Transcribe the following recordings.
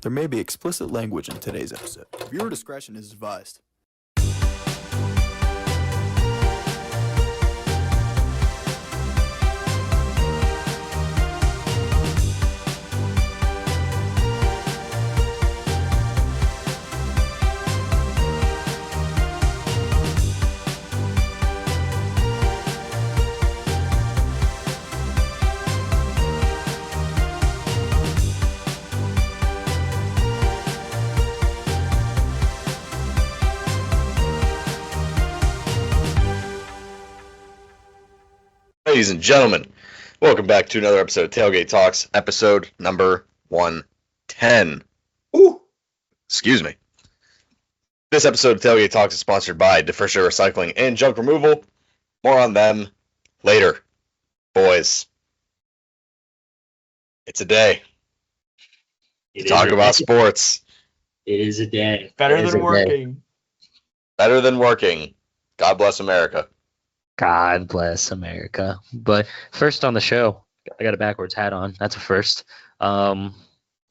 There may be explicit language in today's episode. Viewer discretion is advised. Ladies and gentlemen, welcome back to another episode of Tailgate Talks, episode number 110. Ooh. Excuse me. This episode of Tailgate Talks is sponsored by Defrisher Recycling and Junk Removal. More on them later. Boys, it's a day to talk about sports. It is a day. Better than working. Better than working. God bless America. God bless America. But first on the show, I got a backwards hat on. That's a first. I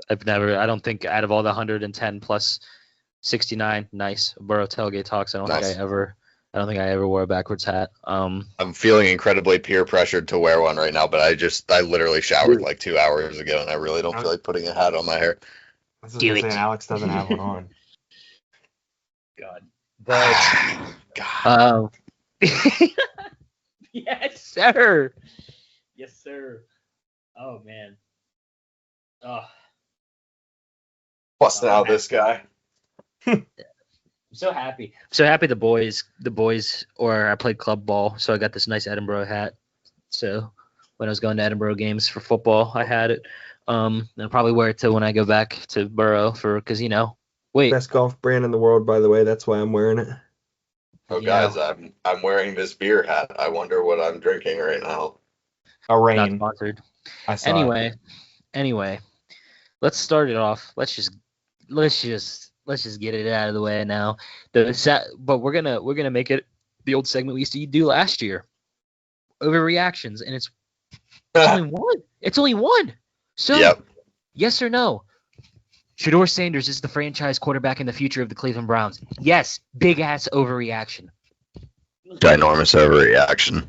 don't think out of all the 110 plus 69 nice Borough Tailgate Talks, I don't think I ever wore a backwards hat. I'm feeling incredibly peer pressured to wear one right now, but I literally showered like 2 hours ago, and I really don't feel like putting a hat on my hair. Do it. Alex doesn't have one on. God. God. Yes, sir. Yes, sir. Oh man. Oh. Busting out this guy. I'm so happy. So happy the boys, or I played club ball, so I got this nice Edinburgh hat. So when I was going to Edinburgh games for football, I had it. I'll probably wear it till when I go back to Borough because wait. Best golf brand in the world, by the way. That's why I'm wearing it. Oh, guys, I'm wearing this beer hat. I wonder what I'm drinking right now. A rain. Not sponsored. I saw Anyway, let's start it off. Let's just get it out of the way now. But we're gonna make it the old segment we used to do last year. Overreactions, and it's only one. It's only one. So, yep. Yes or no? Sheduer Sanders is the franchise quarterback in the future of the Cleveland Browns. Yes, big ass overreaction. Ginormous overreaction.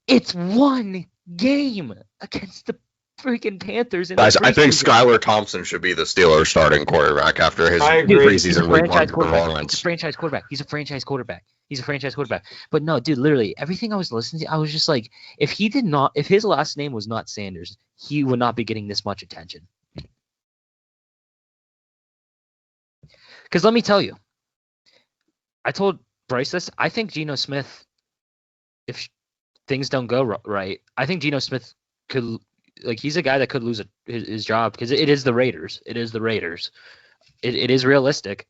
It's one game against the freaking Panthers. Guys, I think Skylar Thompson should be the Steelers starting quarterback after his preseason week one performance. He's a franchise quarterback. But no, dude, literally everything I was listening to, I was just like, if his last name was not Sanders, he would not be getting this much attention. Because let me tell you, I told Bryce this. I think Geno Smith, if things don't go right, I think Geno Smith could, he's a guy that could lose his job because it is the Raiders. It is realistic.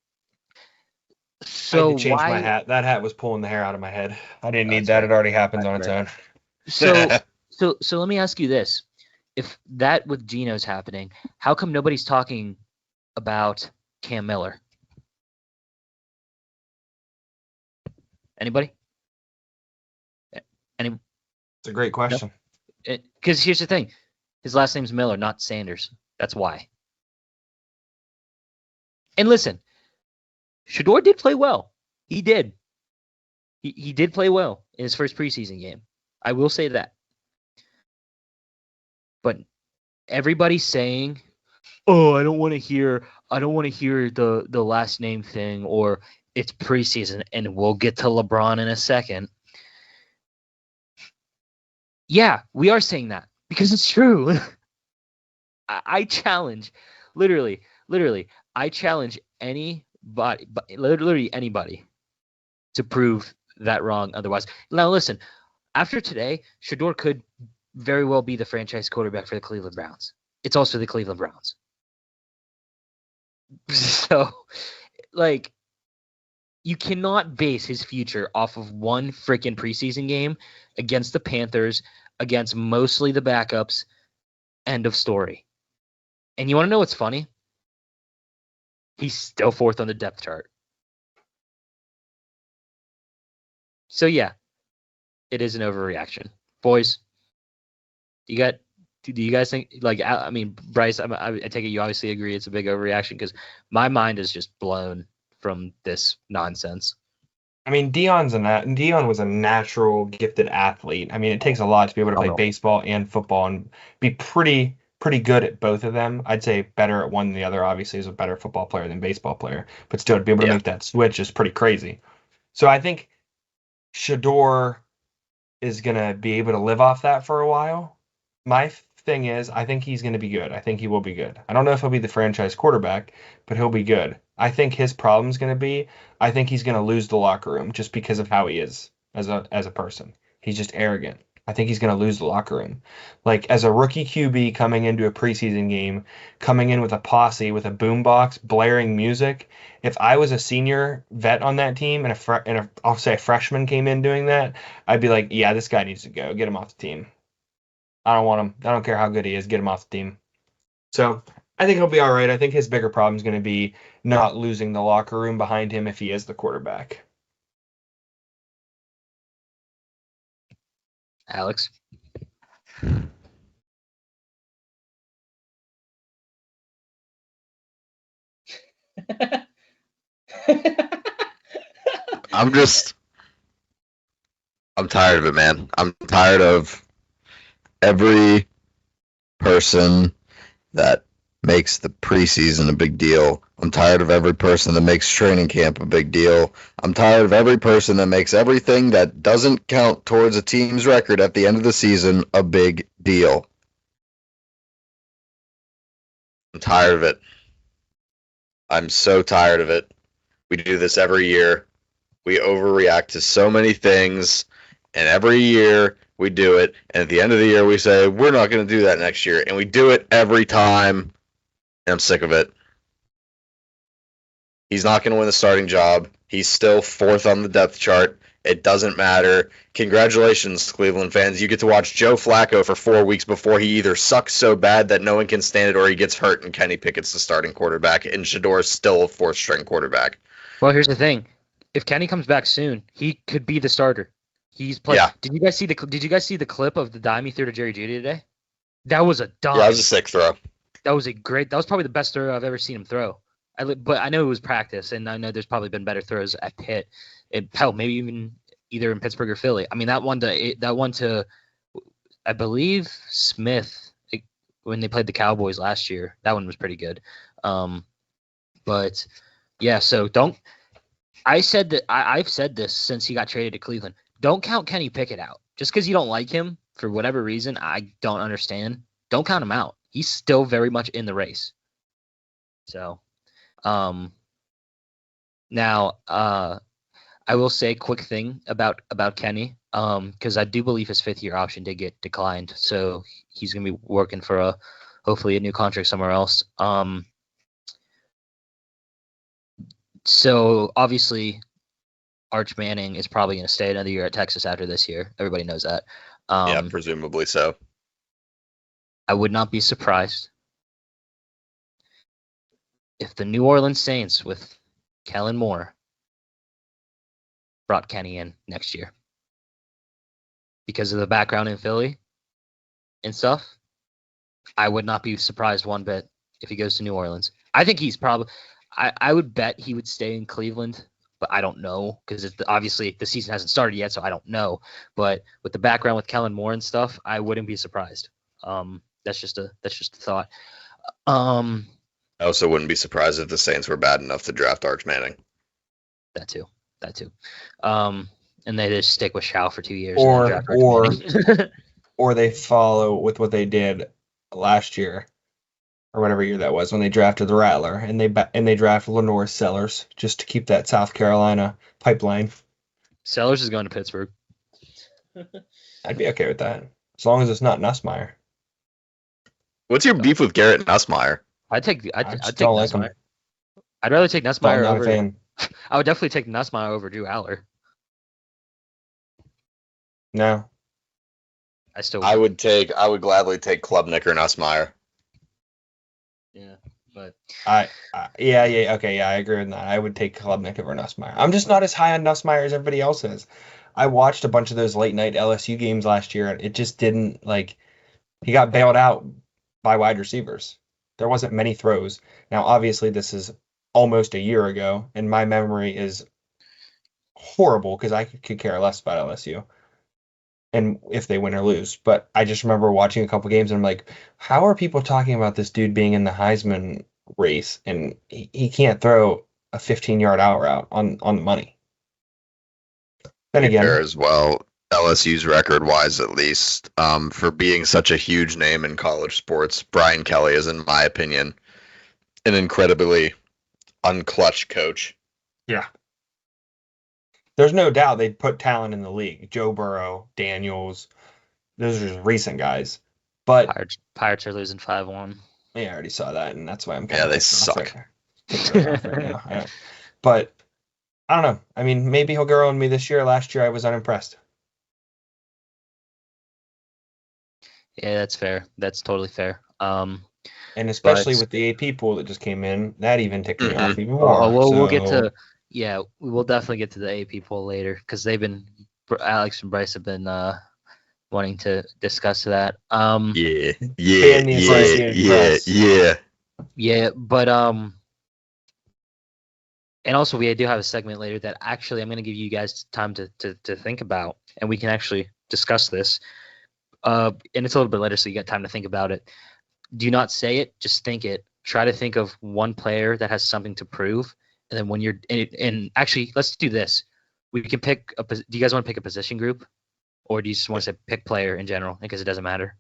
So I had to change my hat. That hat was pulling the hair out of my head. I didn't need that. It already happens on its own. So let me ask you this: if that with Geno's happening, how come nobody's talking about Cam Miller? Anybody? It's a great question. Because here's the thing. His last name's Miller, not Sanders. That's why. And listen, Sheduer did play well. He did. He did play well in his first preseason game. I will say that. But everybody's saying, "Oh, I don't want to hear the last name thing," or it's preseason, and we'll get to LeBron in a second. Yeah, we are saying that because it's true. I challenge, literally, I challenge literally anybody to prove that wrong otherwise. Now listen, after today, Sheduer could very well be the franchise quarterback for the Cleveland Browns. It's also the Cleveland Browns. So, you cannot base his future off of one freaking preseason game against the Panthers, against mostly the backups. End of story. And you want to know what's funny? He's still fourth on the depth chart. So yeah, it is an overreaction. Boys, do do you guys think, like, I mean, Bryce, I take it you obviously agree it's a big overreaction, because my mind is just blown from this nonsense. I mean, Dion was a natural gifted athlete. I mean, it takes a lot to be able to play baseball and football and be pretty good at both of them. I'd say better at one than the other. Obviously, is a better football player than baseball player, but still to be able to make that switch is pretty crazy. So I think Sheduer is gonna be able to live off that for a while. My thing is, I think he's gonna be good. I think he will be good. I don't know if he'll be the franchise quarterback, but he'll be good. I think his problem's gonna be, I think he's gonna lose the locker room just because of how he is as a person. He's just arrogant. I think he's gonna lose the locker room. Like, as a rookie QB coming into a preseason game, coming in with a posse with a boombox, blaring music. If I was a senior vet on that team and I'll say a freshman came in doing that, I'd be like, yeah, this guy needs to go. Get him off the team. I don't want him. I don't care how good he is. Get him off the team. So I think he'll be all right. I think his bigger problem is going to be not losing the locker room behind him if he is the quarterback. Alex? I'm tired of it, man. I'm tired of every person that makes the preseason a big deal. I'm tired of every person that makes training camp a big deal. I'm tired of every person that makes everything that doesn't count towards a team's record at the end of the season a big deal. I'm tired of it. I'm so tired of it. We do this every year. We overreact to so many things, and every year we do it, and at the end of the year we say, we're not going to do that next year, and we do it every time, and I'm sick of it. He's not going to win the starting job. He's still 4th on the depth chart. It doesn't matter. Congratulations, Cleveland fans. You get to watch Joe Flacco for 4 weeks before he either sucks so bad that no one can stand it or he gets hurt and Kenny Pickett's the starting quarterback and Sheduer's still a 4th-string quarterback. Well, here's the thing. If Kenny comes back soon, he could be the starter. He's played. Yeah. Did you guys see the clip of the dime he threw to Jerry Jeudy today? That was a dime. Yeah, that was a sick throw. That was probably the best throw I've ever seen him throw. But I know it was practice, and I know there's probably been better throws at Pitt. Hell, maybe even either in Pittsburgh or Philly. I mean, that one to I believe Smith when they played the Cowboys last year. That one was pretty good. But yeah, so I've said this since he got traded to Cleveland. Don't count Kenny Pickett out. Just because you don't like him for whatever reason, I don't understand. Don't count him out. He's still very much in the race. So, now, I will say a quick thing about Kenny, because I do believe his 5th-year option did get declined, so he's going to be working for hopefully a new contract somewhere else. So obviously, Arch Manning is probably going to stay another year at Texas after this year. Everybody knows that. Yeah, presumably so. I would not be surprised if the New Orleans Saints with Kellen Moore brought Kenny in next year because of the background in Philly and stuff. I would not be surprised one bit if he goes to New Orleans. I think he's probably. I would bet he would stay in Cleveland, but I don't know because obviously the season hasn't started yet, so I don't know. But with the background with Kellen Moore and stuff, I wouldn't be surprised. That's just a thought. I also wouldn't be surprised if the Saints were bad enough to draft Arch Manning. That too. And they just stick with Shao for 2 years. Or they follow with what they did last year, or whatever year that was, when they drafted the Rattler, and they drafted Lenore Sellers just to keep that South Carolina pipeline. Sellers is going to Pittsburgh. I'd be okay with that, as long as it's not Nussmeier. What's your beef with Garrett Nussmeier? I'd take Nussmeier. I'd rather take Nussmeier over. Fan. I would definitely take Nussmeier over Drew Aller. No. I would gladly take Klubnik or Nussmeier. Yeah, but I agree with that. I would take Klubnik over Nussmeier. I'm just not as high on Nussmeier as everybody else is. I watched a bunch of those late night LSU games last year, and it just didn't He got bailed out by wide receivers. There wasn't many throws. Now, obviously, this is almost a year ago, and my memory is horrible because I could care less about LSU and if they win or lose. But I just remember watching a couple games and I'm like, how are people talking about this dude being in the Heisman race and he can't throw a 15-yard out route on the money? Then again, Fair as well. LSU's record-wise, at least, for being such a huge name in college sports, Brian Kelly is, in my opinion, an incredibly unclutch coach. yeah. There's no doubt they'd put talent in the league. Joe Burrow, Daniels, those are just recent guys. But Pirates are losing 5-1. yeah, I already saw that, and that's why I'm Yeah, they suck. Right now. But I don't know. I mean, maybe he'll grow on me this year. Last year, I was unimpressed. Yeah, that's fair. That's totally fair. And especially with the AP pool that just came in, that even ticked me off even more. We'll get to we will definitely get to the AP poll later because Alex and Bryce have been wanting to discuss that. Yeah. But and also we do have a segment later that actually I'm going to give you guys time to think about, and we can actually discuss this. And it's a little bit later, so you got time to think about it. Do not say it, just think it. Try to think of one player that has something to prove. And then when you're and actually, let's do this. We can pick do you guys want to pick a position group, or do you just want to say pick player in general because it doesn't matter?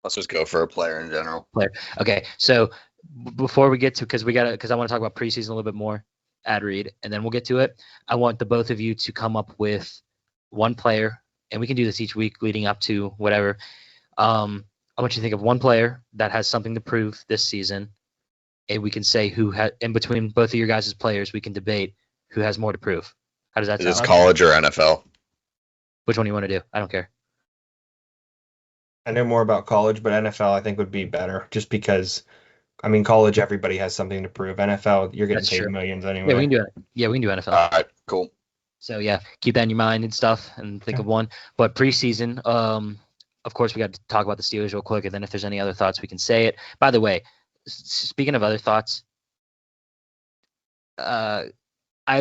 Let's just go for a player in general. Okay. So before we get to because I want to talk about preseason a little bit more, ad read, and then we'll get to it. I want the both of you to come up with one player, and we can do this each week leading up to whatever. I want you to think of one player that has something to prove this season. And we can say in between both of your guys' players, we can debate who has more to prove. How does that sound? Is this college or NFL? Which one do you want to do? I don't care. I know more about college, but NFL I think would be better just because, I mean, college, everybody has something to prove. NFL, you're getting paid millions anyway. Yeah, we can do it. Yeah, we can do NFL. All right, cool. So, yeah, keep that in your mind and stuff and think of one. But preseason, of course, we got to talk about the Steelers real quick, and then if there's any other thoughts, we can say it. By the way, speaking of other thoughts, I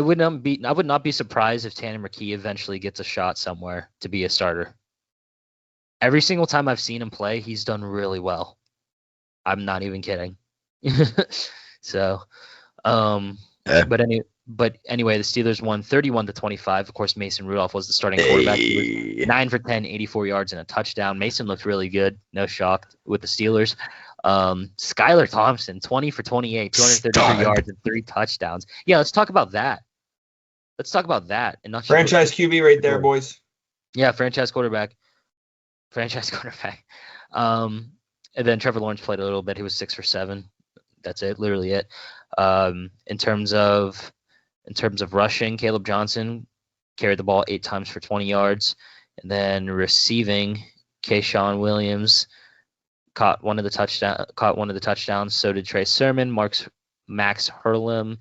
would not be surprised if Tanner McKee eventually gets a shot somewhere to be a starter. Every single time I've seen him play, he's done really well. I'm not even kidding. So, but anyway, the Steelers won 31-25. Of course, Mason Rudolph was the starting quarterback. He was 9 for 10, 84 yards and a touchdown. Mason looked really good. No shock with the Steelers. Skylar Thompson, 20 for 28, 233 yards and 3 touchdowns. Yeah, let's talk about that. And not franchise QB right there, boys. Yeah, franchise quarterback. And then Trevor Lawrence played a little bit. He was 6 for 7. That's it, literally it. In terms of rushing, Caleb Johnson carried the ball 8 times for 20 yards. And then receiving, Kayshawn Williams caught one of the touchdowns. So did Trey Sermon. Max Herman,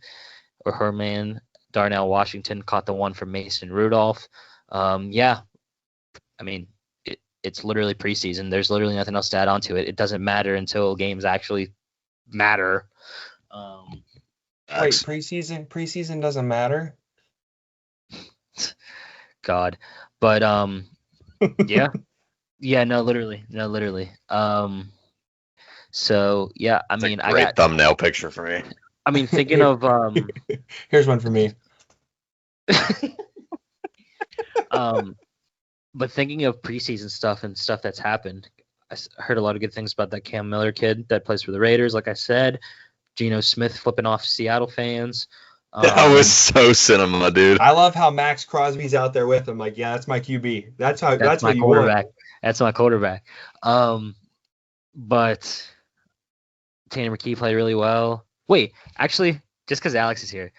Darnell Washington caught the one from Mason Rudolph. Yeah, I mean, it's literally preseason. There's literally nothing else to add on to it. It doesn't matter until games actually matter. Wait, preseason doesn't matter? God. But yeah. Yeah, no, literally. So yeah, I mean, I got thumbnail picture for me. I mean, thinking of here's one for me. But thinking of preseason stuff and stuff that's happened, I heard a lot of good things about that Cam Miller kid that plays for the Raiders. Like I said, Geno Smith flipping off Seattle fans. That was so cinema, dude. I love how Max Crosby's out there with him. Like, yeah, that's my QB. That's my quarterback. That's my quarterback. But Tanner McKee played really well. Wait, actually, just because Alex is here,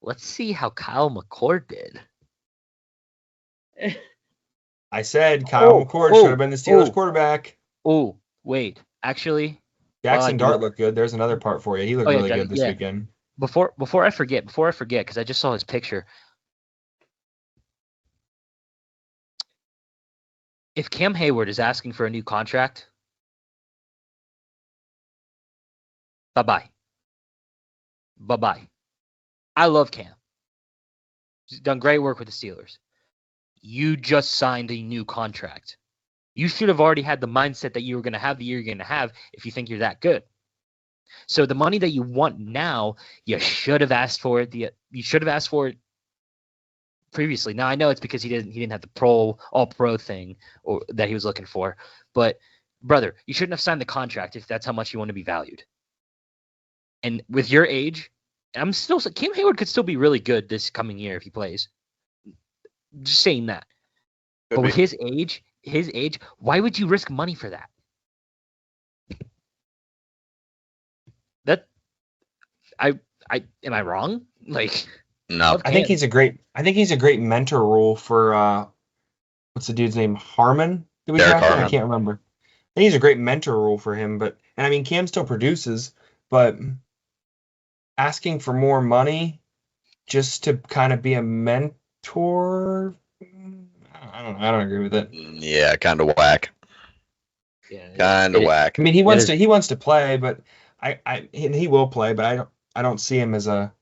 let's see how Kyle McCord did. I said Kyle McCord should have been the Steelers quarterback. Oh, wait. Actually, Jackson Dart looked good. There's another part for you. He looked really good this weekend. Before I forget, because I just saw his picture. If Cam Heyward is asking for a new contract, Bye-bye. Bye-bye. I love Cam. He's done great work with the Steelers. You just signed a new contract. You should have already had the mindset that you were going to have the year you're going to have if you think you're that good. So the money that you want now, you should have asked for it. You should have asked for it previously. Now I know it's because he didn't have the all pro thing or that he was looking for. But brother, you shouldn't have signed the contract if that's how much you want to be valued. And with your age, Cam Heyward could still be really good this coming year if he plays. Just saying that. But with his age, why would you risk money for that? Am I wrong? Like, No. I think he's a great mentor role for what's the dude's name? Harmon? Did we draft him? I can't remember. I think he's a great mentor role for him, and I mean Cam still produces, but asking for more money just to kind of be a mentor, I don't agree with it. Yeah, kind of whack. Yeah, kind of whack. I mean, he wants to play, but he will play, but I don't see him as a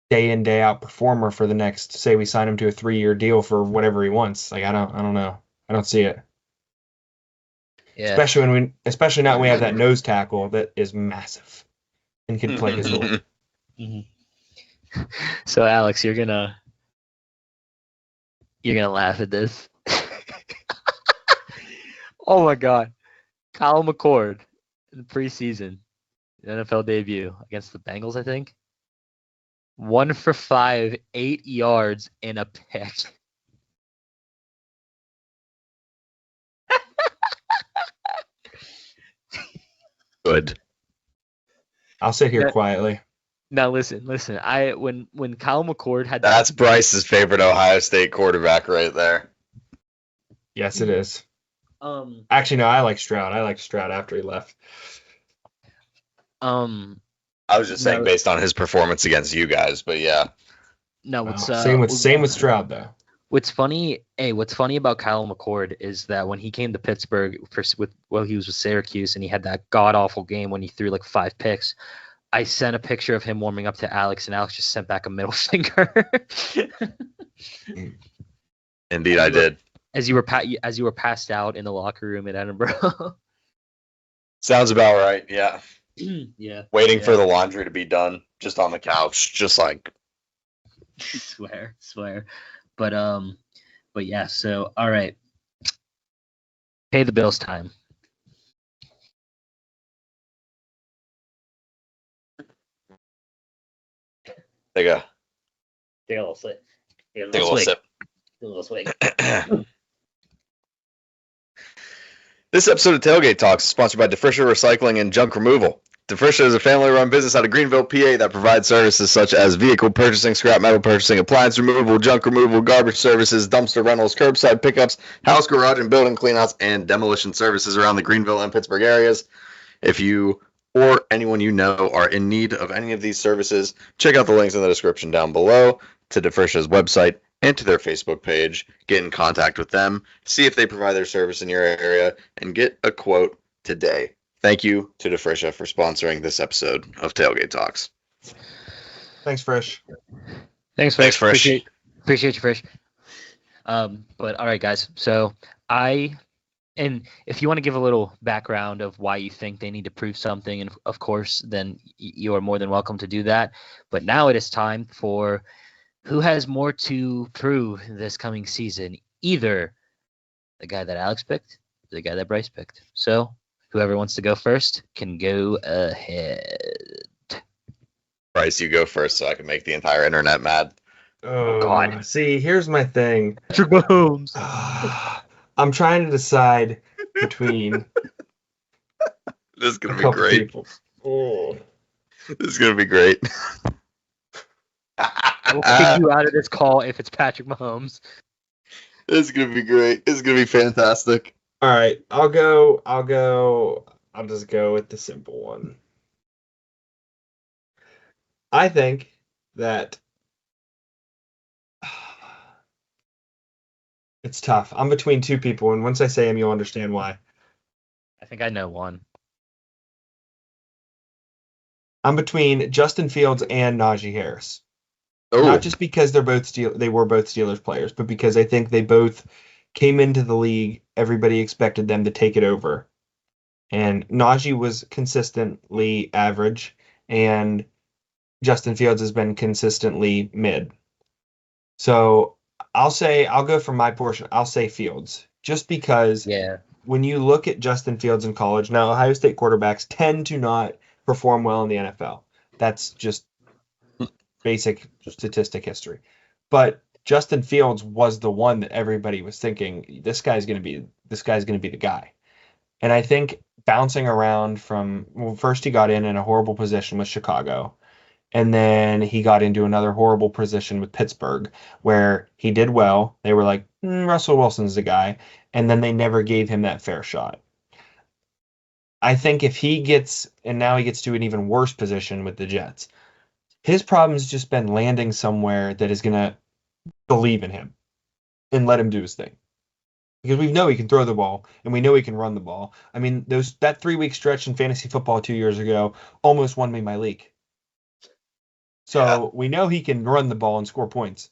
day in day out performer for the next. Say we sign him to a 3-year deal for whatever he wants. Like I don't know. I don't see it. Yeah. Especially now we have that nose tackle that is massive and can play his role. Mm-hmm. So Alex, you're gonna laugh at this. Oh my God, Kyle McCord in the preseason NFL debut against the Bengals, I think. 1 for 5, 8 yards, and a pick. Good. I'll sit here quietly. Now listen. When Kyle McCord had that's Bryce's favorite Ohio State quarterback right there. Yes, it is. Actually, no, I like Stroud. I liked Stroud after he left. I was just saying based on his performance against you guys, but yeah. No, same with Stroud though. What's funny about Kyle McCord is that when he came to Pittsburgh he was with Syracuse and he had that god awful game when he threw like 5 picks. I sent a picture of him warming up to Alex, and Alex just sent back a middle finger. Indeed, I did. As you were passed out in the locker room in Edinburgh. Sounds about right. Yeah. Yeah. Waiting for the laundry to be done, just on the couch, just like. Swear. But yeah. So all right. Pay the bills time. Take a little sip. Take a little sip. A little swig. This episode of Tailgate Talks is sponsored by DeFrischer Recycling and Junk Removal. DeFrischer is a family-run business out of Greenville, PA that provides services such as vehicle purchasing, scrap metal purchasing, appliance removal, junk removal, garbage services, dumpster rentals, curbside pickups, house, garage, and building cleanouts, and demolition services around the Greenville and Pittsburgh areas. If you or anyone you know are in need of any of these services, check out the links in the description down below to DeFrischer's website and to their Facebook page. Get in contact with them, see if they provide their service in your area, and get a quote today. Thank you to DeFrischer for sponsoring this episode of Tailgate Talks. Thanks, Frisch. Thanks, Frisch. Appreciate you, Frisch. But all right, guys. So and if you want to give a little background of why you think they need to prove something, and of course, then you are more than welcome to do that. But now it is time for who has more to prove this coming season, either the guy that Alex picked or the guy that Bryce picked. So whoever wants to go first can go ahead. Bryce, you go first so I can make the entire internet mad. Oh, God. See, here's my thing. Patrick Mahomes. I'm trying to decide between. This is going to be great. Oh. This is going to be great. I will kick you out of this call if it's Patrick Mahomes. This is going to be great. This is going to be fantastic. All right. I'll just go with the simple one. I think that it's tough. I'm between two people, and once I say them, you'll understand why. I think I know one. I'm between Justin Fields and Najee Harris. Oh, Not just because they were both Steelers players, but because I think they both came into the league. Everybody expected them to take it over. And Najee was consistently average, and Justin Fields has been consistently mid. So I'll go for my portion. I'll say Fields, just because when you look at Justin Fields in college, now Ohio State quarterbacks tend to not perform well in the NFL. That's just basic statistic history. But Justin Fields was the one that everybody was thinking this guy's going to be the guy. And I think bouncing around first he got in a horrible position with Chicago, and then he got into another horrible position with Pittsburgh where he did well. They were like, Russell Wilson's the guy, and then they never gave him that fair shot. I think if he gets to an even worse position with the Jets, his problem has just been landing somewhere that is going to believe in him and let him do his thing. Because we know he can throw the ball and we know he can run the ball. I mean, that 3-week stretch in fantasy football 2 years ago almost won me my league. So we know he can run the ball and score points.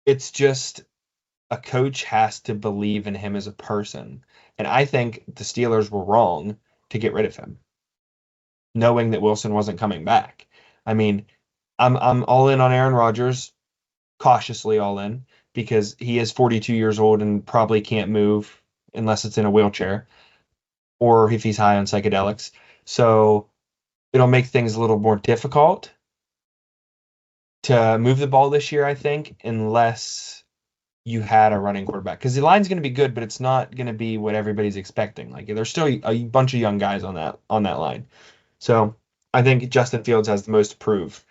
It's just a coach has to believe in him as a person. And I think the Steelers were wrong to get rid of him, knowing that Wilson wasn't coming back. I mean, I'm all in on Aaron Rodgers, cautiously all in, because he is 42 years old and probably can't move unless it's in a wheelchair or if he's high on psychedelics. So it'll make things a little more difficult to move the ball this year, I think, unless you had a running quarterback. Because the line's going to be good, but it's not going to be what everybody's expecting. Like, there's still a bunch of young guys on that line. So I think Justin Fields has the most to prove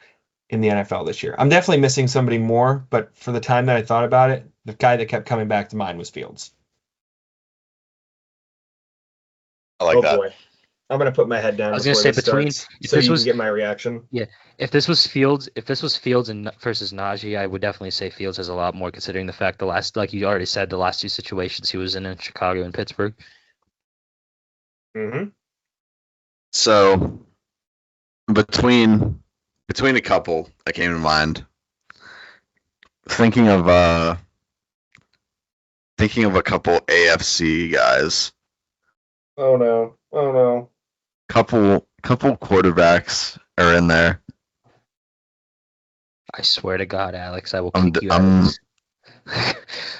in the NFL this year. I'm definitely missing somebody more, but for the time that I thought about it, the guy that kept coming back to mind was Fields. I like that. Boy. I'm gonna put my head down. I was gonna say so you can get my reaction. Yeah, if this was Fields and versus Najee, I would definitely say Fields has a lot more, considering the fact like you already said, the last two situations he was in Chicago and Pittsburgh. Mm-hmm. So between a couple that came to mind, thinking of a couple AFC guys. Oh no. Couple quarterbacks are in there. I swear to God, Alex, I will kick you out.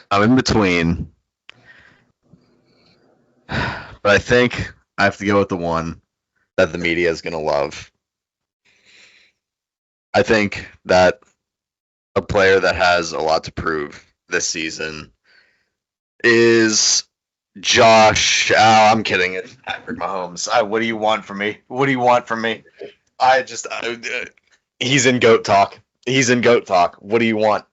I'm in between, but I think I have to go with the one that the media is gonna love. I think that a player that has a lot to prove this season is Josh. I'm kidding. It's Patrick Mahomes. What do you want from me? He's in GOAT talk. What do you want?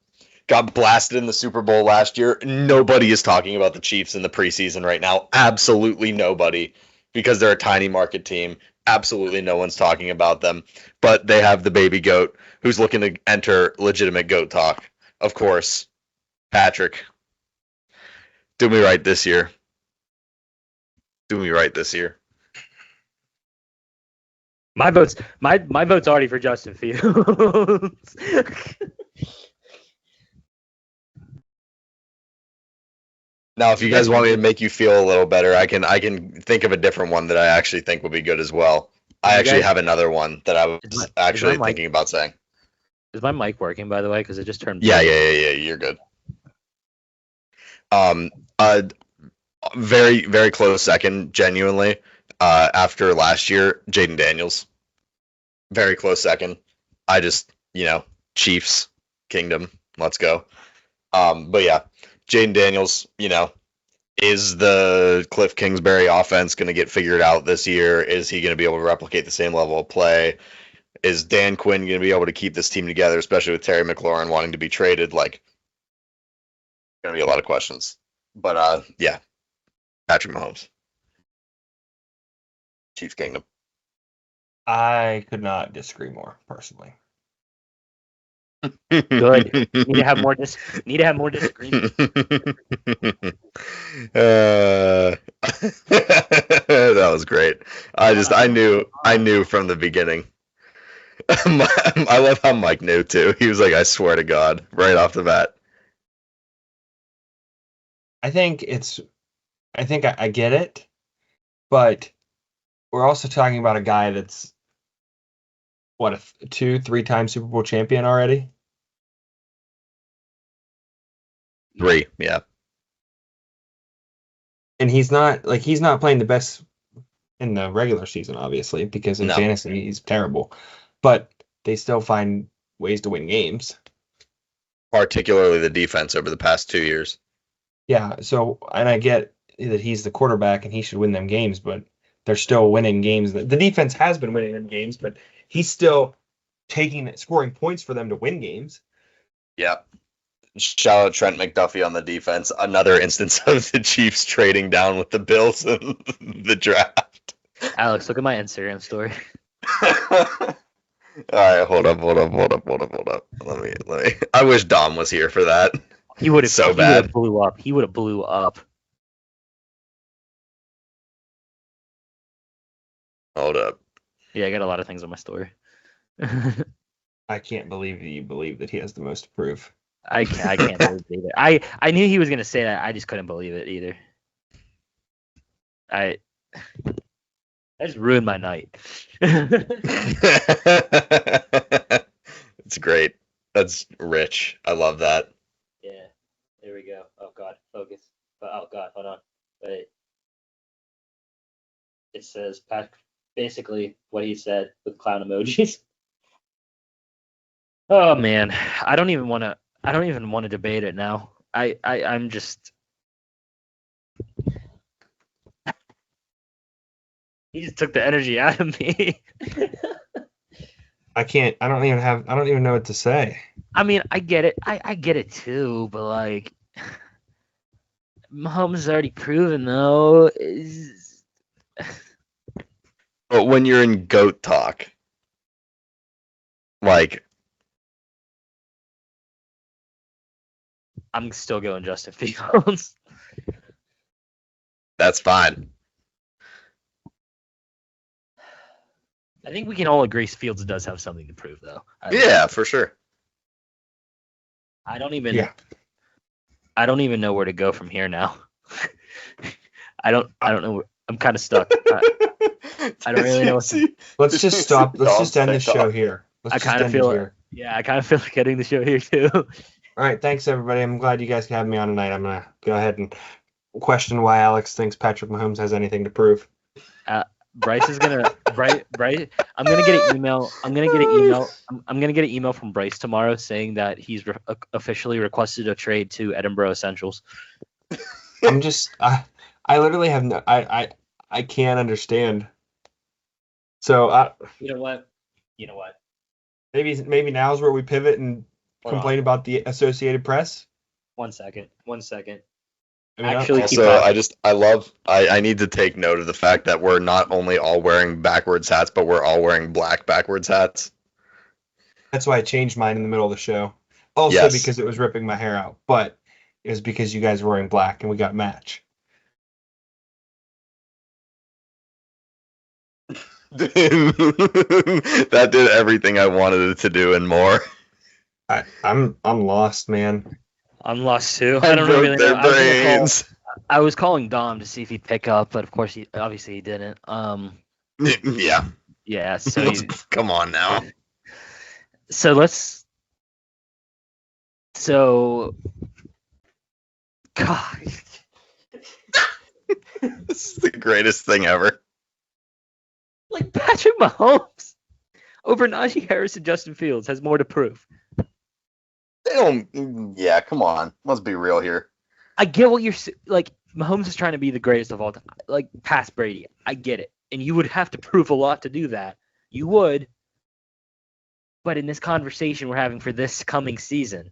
Got blasted in the Super Bowl last year. Nobody is talking about the Chiefs in the preseason right now. Absolutely nobody, because they're a tiny market team. Absolutely no one's talking about them. But they have the baby GOAT who's looking to enter legitimate GOAT talk. Of course, Patrick. Do me right this year. My vote's already for Justin Fields. Now, if you guys want me to make you feel a little better, I can think of a different one that I actually think would be good as well. I actually have another one that I was actually thinking about saying. Is my mic working, by the way? Because it just turned. Yeah. You're good. Very, very close second, genuinely. After last year, Jaden Daniels. Very close second. I just, Chiefs, Kingdom, let's go. But yeah, Jaden Daniels, is the Cliff Kingsbury offense going to get figured out this year? Is he going to be able to replicate the same level of play? Is Dan Quinn going to be able to keep this team together, especially with Terry McLaurin wanting to be traded? Like, going to be a lot of questions. But, yeah, Patrick Mahomes. Chiefs Kingdom. I could not disagree more, personally. Good. Need to have more disagreement. That was great. I knew from the beginning. I love how Mike knew too. He was like, "I swear to God," right off the bat. I think I get it, but we're also talking about a guy that's what, a 2-3 time Super Bowl champion already. 3, yeah. And he's not playing the best in the regular season, obviously, because in No. fantasy he's terrible. But they still find ways to win games. Particularly the defense over the past 2 years. Yeah, so, and I get that he's the quarterback and he should win them games, but they're still winning games. The defense has been winning them games, but he's still scoring points for them to win games. Yep. Shout out Trent McDuffie on the defense. Another instance of the Chiefs trading down with the Bills in the draft. Alex, look at my Instagram story. All right, hold up. Let me. I wish Dom was here for that. He would have so bad. Blew up. He would have blew up. Hold up. Yeah, I got a lot of things on my story. I can't believe that you believe that he has the most to prove. I can't believe it either. I knew he was gonna say that. I just couldn't believe it either. I just ruined my night. It's great. That's rich. I love that. Yeah. There we go. Oh God, focus. Oh God, hold on. Wait. It says basically what he said with clown emojis. Oh man, I don't even want to debate it now. I'm just. He just took the energy out of me. I don't even know what to say. I mean, I get it. I get it too, but like, Mahomes has already proven though. But when you're in GOAT talk, like, I'm still going Justin Fields. that's fine. I think we can all agree Fields does have something to prove, though. Yeah, for sure. I don't even know where to go from here now. I don't know. I'm kind of stuck. I don't really know. Let's just stop. Let's just end the show here. I kind of feel it. Yeah, I kind of feel like ending the show here too. All right, thanks everybody. I'm glad you guys could have me on tonight. I'm gonna go ahead and question why Alex thinks Patrick Mahomes has anything to prove. Bryce is gonna Bryce. I'm gonna get an email. I'm gonna get an email from Bryce tomorrow saying that he's officially requested a trade to Edinburgh Essentials. I'm just. I literally have no. I can't understand. So You know what? Maybe now's where we pivot and complain about the Associated Press. 1 second. I mean, Actually, I need to take note of the fact that we're not only all wearing backwards hats, but we're all wearing black backwards hats. That's why I changed mine in the middle of the show. Also Yes. because it was ripping my hair out, but it was because you guys were wearing black and we got a match. That did everything I wanted it to do and more. I'm lost, man. I'm lost too. I don't really their know. brains. I was calling Dom to see if he'd pick up, but of course he didn't. Yeah. Yeah. So Come on now. God. This is the greatest thing ever. Like Patrick Mahomes over Najee Harris and Justin Fields has more to prove. They don't. Yeah, come on. Let's be real here. I get what you're like. Mahomes is trying to be the greatest of all time, like past Brady. I get it, and you would have to prove a lot to do that. You would, but in this conversation we're having for this coming season,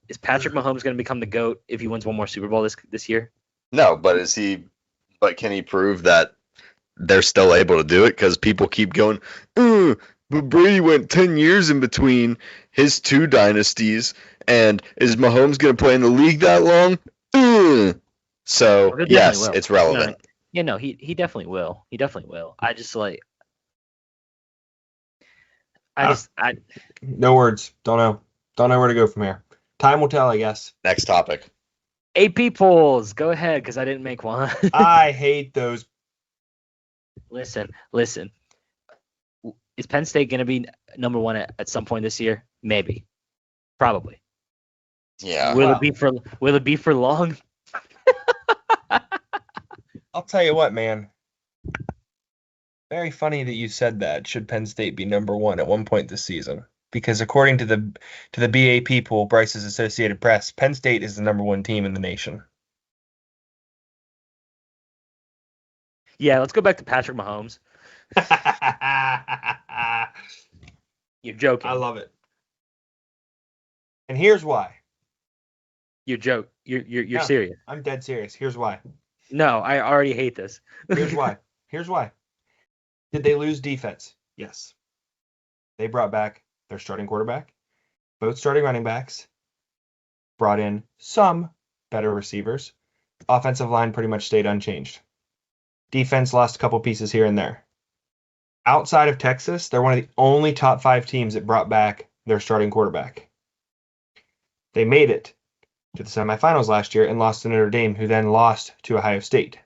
is Patrick Mahomes going to become the GOAT if he wins one more Super Bowl this year? No, but is he? But can he prove that they're still able to do it? Because people keep going, but Brady went 10 years in between his 2 dynasties, and is Mahomes going to play in the league that long? So, yes, it's relevant. No, he definitely will. He definitely will. I just like... No words. Don't know. Don't know where to go from here. Time will tell, I guess. Next topic. AP polls. Go ahead, because I didn't make one. I hate those. Listen. Is Penn State going to be number one at some point this year? Maybe. Probably. Yeah. Will it be for long? I'll tell you what, man. Very funny that you said that. Should Penn State be number one at one point this season? Because according to the BAP pool, Bryce's Associated Press, Penn State is the number one team in the nation. Yeah, let's go back to Patrick Mahomes. You're joking. I love it. And here's why. You're No, serious. I'm dead serious. Here's why. No, I already hate this. Here's why. Did they lose defense? Yes. They brought back their starting quarterback, both starting running backs, brought in some better receivers. Offensive line pretty much stayed unchanged. Defense lost a couple pieces here and there. Outside of Texas, they're one of the only top 5 teams that brought back their starting quarterback. They made it to the semifinals last year and lost to Notre Dame, who then lost to Ohio State.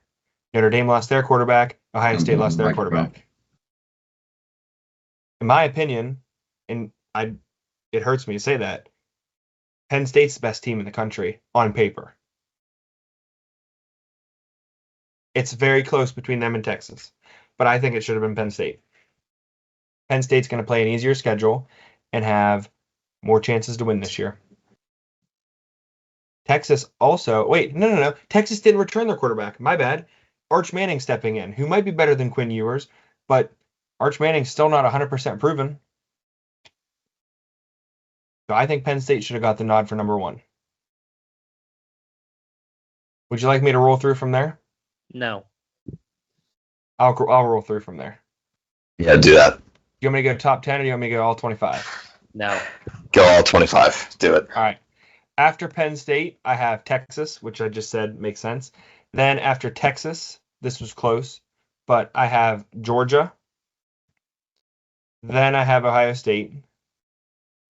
Notre Dame lost their quarterback. Ohio State lost their quarterback. In my opinion, and it hurts me to say that, Penn State's the best team in the country on paper. It's very close between them and Texas, but I think it should have been Penn State. Penn State's going to play an easier schedule and have more chances to win this year. Texas also, no. Texas didn't return their quarterback. My bad. Arch Manning stepping in, who might be better than Quinn Ewers, but Arch Manning's still not 100% proven. So I think Penn State should have got the nod for number one. Would you like me to roll through from there? No. I'll roll through from there. Yeah, do that. Do you want me to go top 10 or do you want me to go all 25? No. Go all 25. Do it. All right. After Penn State, I have Texas, which I just said makes sense. Then after Texas, this was close, but I have Georgia. Then I have Ohio State.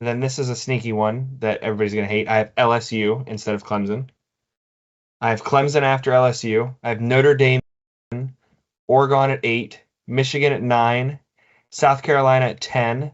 Then this is a sneaky one that everybody's going to hate. I have LSU instead of Clemson. I have Clemson after LSU. I have Notre Dame, Oregon at 8, Michigan at 9, South Carolina at 10,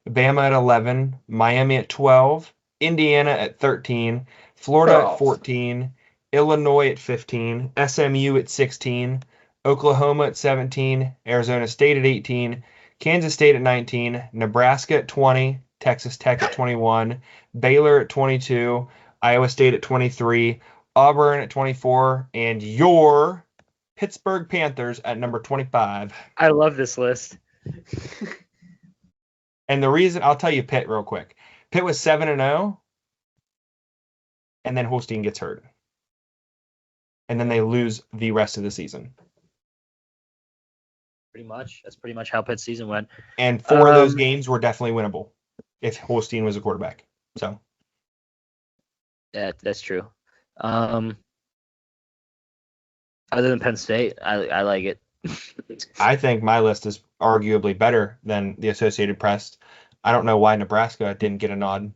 Bama at 11, Miami at 12, Indiana at 13, Florida at 14, Illinois at 15, SMU at 16, Oklahoma at 17, Arizona State at 18, Kansas State at 19, Nebraska at 20, Texas Tech at 21, Baylor at 22, Iowa State at 23, Auburn at 24, and your Pittsburgh Panthers at number 25. I love this list. And the reason, I'll tell you Pitt real quick. Pitt was 7-0, and then Holstein gets hurt. And then they lose the rest of the season. Pretty much. That's pretty much how Pitt's season went. And 4 of those games were definitely winnable if Holstein was a quarterback. So that's true. Other than Penn State, I like it. I think my list is arguably better than the Associated Press. I don't know why Nebraska didn't get a nod.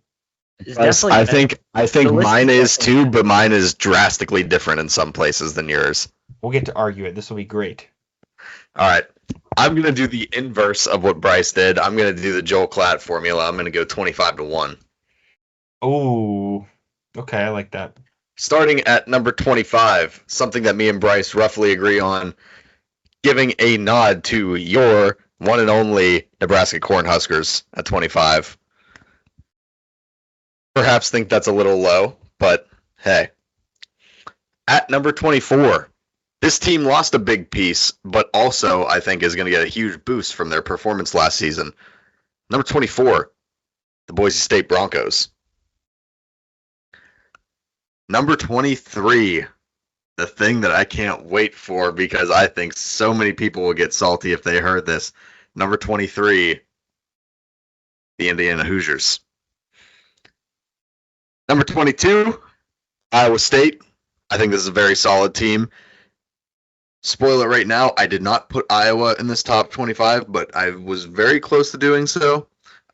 I think mine is too, but mine is drastically different in some places than yours. We'll get to argue it. This will be great. All right. I'm going to do the inverse of what Bryce did. I'm going to do the Joel Klatt formula. I'm going to go 25-1. Oh, okay. I like that. Starting at number 25, something that me and Bryce roughly agree on, giving a nod to your one and only Nebraska Cornhuskers at 25. Perhaps think that's a little low, but hey. At number 24, this team lost a big piece, but also I think is going to get a huge boost from their performance last season. Number 24, the Boise State Broncos. Number 23, the thing that I can't wait for because I think so many people will get salty if they heard this. Number 23, the Indiana Hoosiers. Number 22, Iowa State. I think this is a very solid team. Spoiler right now, I did not put Iowa in this top 25, but I was very close to doing so.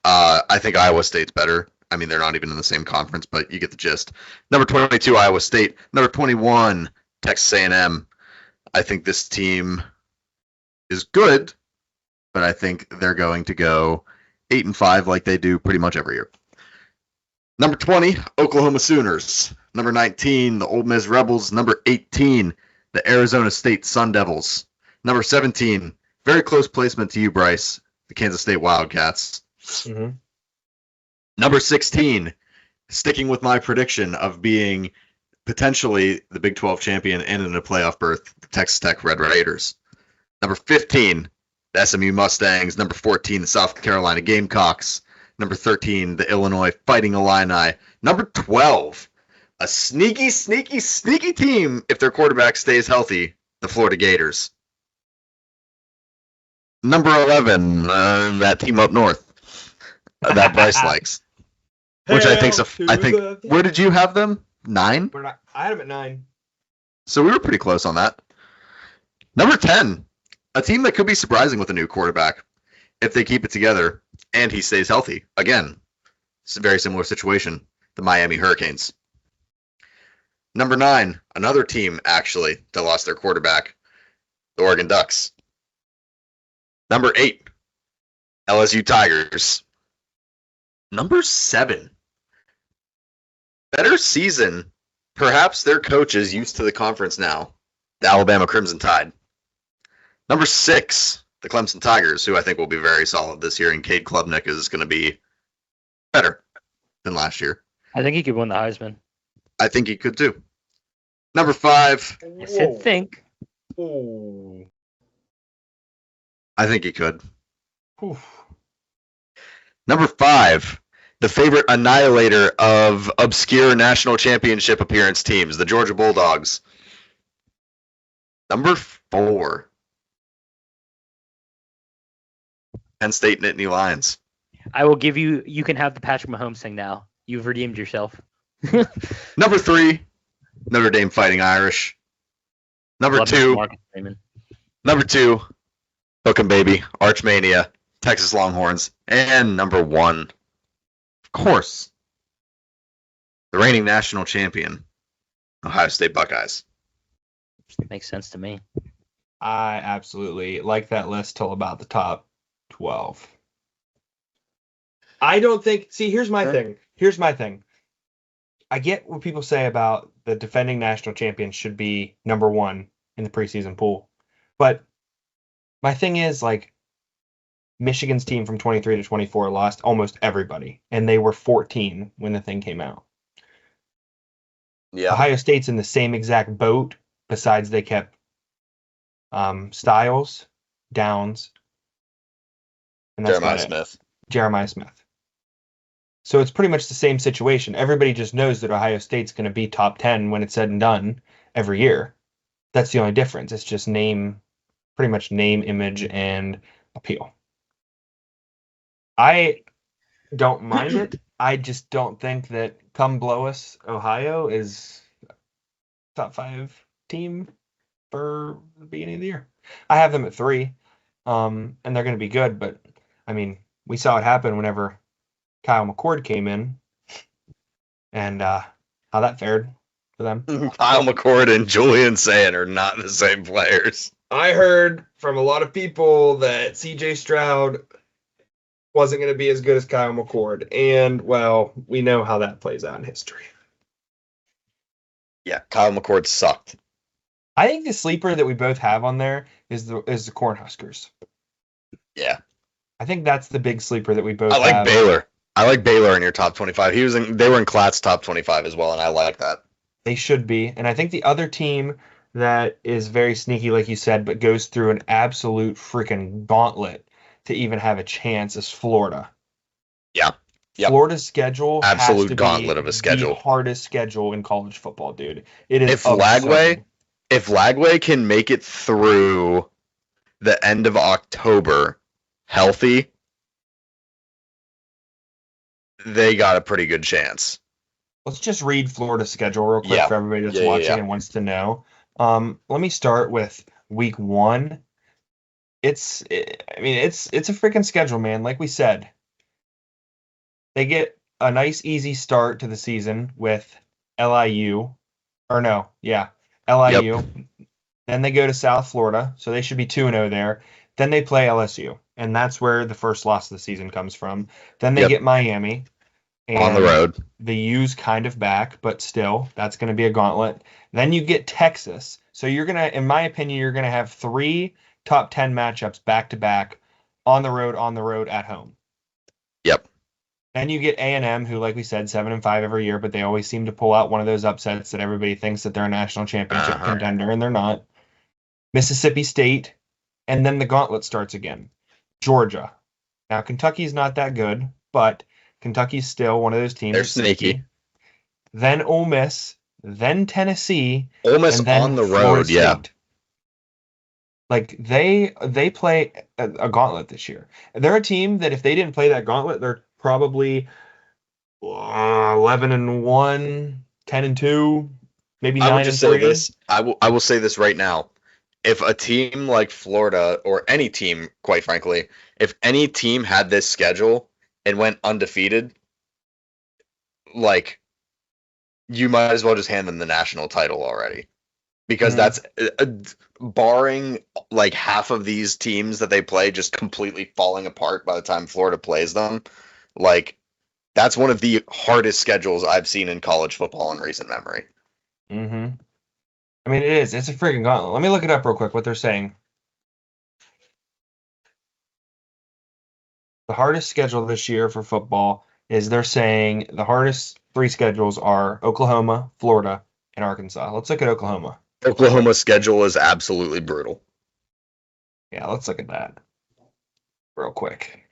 I think Iowa State's better. I mean, they're not even in the same conference, but you get the gist. Number 22, Iowa State. Number 21, Texas A&M. I think this team is good, but I think they're going to go 8-5 like they do pretty much every year. Number 20, Oklahoma Sooners. Number 19, the Ole Miss Rebels. Number 18, the Arizona State Sun Devils. Number 17, very close placement to you, Bryce, the Kansas State Wildcats. Mm-hmm. Number 16, sticking with my prediction of being potentially the Big 12 champion and in a playoff berth, the Texas Tech Red Raiders. Number 15, the SMU Mustangs. Number 14, the South Carolina Gamecocks. Number 13, the Illinois Fighting Illini. Number 12, a sneaky team, if their quarterback stays healthy, the Florida Gators. Number 11, that team up north that Bryce likes. Which I think, where did you have them? 9? I had them at 9. So we were pretty close on that. Number 10, a team that could be surprising with a new quarterback if they keep it together and he stays healthy. Again, it's a very similar situation. The Miami Hurricanes. Number 9, another team actually that lost their quarterback, the Oregon Ducks. Number 8, LSU Tigers. Number 7, better season. Perhaps their coach is used to the conference now, the Alabama Crimson Tide. Number 6, the Clemson Tigers, who I think will be very solid this year, and Cade Klubnik is going to be better than last year. I think he could win the Heisman. I think he could too. Number 5. I said think. Ooh. I think he could. Ooh. Number 5, the favorite annihilator of obscure national championship appearance teams, the Georgia Bulldogs. Number 4, Penn State Nittany Lions. I will give you. You can have the Patrick Mahomes thing now. You've redeemed yourself. Number 3, Notre Dame Fighting Irish. Number 2, Hook 'em Baby, Archmania, Texas Longhorns. And number 1, of course, the reigning national champion, Ohio State Buckeyes. Makes sense to me. I absolutely like that list till about the top 12. I don't think. See, here's my thing. I get what people say about the defending national champions should be number 1 in the preseason pool. But my thing is, like, Michigan's team from 23 to 24 lost almost everybody, and they were 14 when the thing came out. Yeah. Ohio State's in the same exact boat, besides they kept Styles, Downs, and that's Jeremiah Smith. So it's pretty much the same situation. Everybody just knows that Ohio State's going to be top 10 when it's said and done every year. That's the only difference. It's just pretty much name, image, and appeal. I don't mind it. I just don't think that come blow us, Ohio is top 5 team for the beginning of the year. I have them at 3, and they're going to be good. But, I mean, we saw it happen whenever Kyle McCord came in, and how that fared for them. Kyle McCord and Julian Sayin are not the same players. I heard from a lot of people that CJ Stroud wasn't going to be as good as Kyle McCord, and, well, we know how that plays out in history. Yeah, Kyle McCord sucked. I think the sleeper that we both have on there is the Cornhuskers. Yeah. I think that's the big sleeper that we both have. have. Baylor. I like Baylor in your top 25. They were in Klatt's top 25 as well, and I like that. They should be. And I think the other team that is very sneaky, like you said, but goes through an absolute freaking gauntlet to even have a chance is Florida. Yeah. Yep. Florida's schedule absolute has to gauntlet be of a schedule. The hardest schedule in college football, dude. It is if Lagway can make it through the end of October healthy, they got a pretty good chance. Let's just read Florida's schedule real quick for everybody that's watching and wants to know. Let me start with week 1. It's a freaking schedule, man. Like we said, They get a nice, easy start to the season with LIU. Or no, yeah, LIU. Yep. Then they go to South Florida, so they should be 2-0 there. Then they play LSU, and that's where the first loss of the season comes from. Then they get Miami. On the And road. the U's kind of back, but still, that's going to be a gauntlet. Then you get Texas. So you're going to, in my opinion, you're going to have 3 top 10 matchups back to back on the road, at home. Yep. Then you get A&M, who, like we said, 7-5 every year, but they always seem to pull out one of those upsets that everybody thinks that they're a national championship contender, and they're not. Mississippi State, and then the gauntlet starts again. Georgia. Now, Kentucky's not that good, but Kentucky's still one of those teams. They're sneaky. Then Ole Miss, then Tennessee. Ole Miss and then on the road, Florida State. yeah. Like they play a gauntlet this year. They're a team that if they didn't play that gauntlet, they're probably 11-1, 10-2, maybe 9-3. I would just say this. I will say this right now. If a team like Florida, or any team, quite frankly, if any team had this schedule and went undefeated, like, you might as well just hand them the national title already. Because that's, barring like half of these teams that they play just completely falling apart by the time Florida plays them, like, that's one of the hardest schedules I've seen in college football in recent memory. Mm-hmm. I mean, it is. It's a freaking gauntlet. Let me look it up real quick, what they're saying. The hardest schedule this year for football is, they're saying the hardest 3 schedules are Oklahoma, Florida, and Arkansas. Let's look at Oklahoma. Oklahoma's schedule is absolutely brutal. Yeah, let's look at that real quick.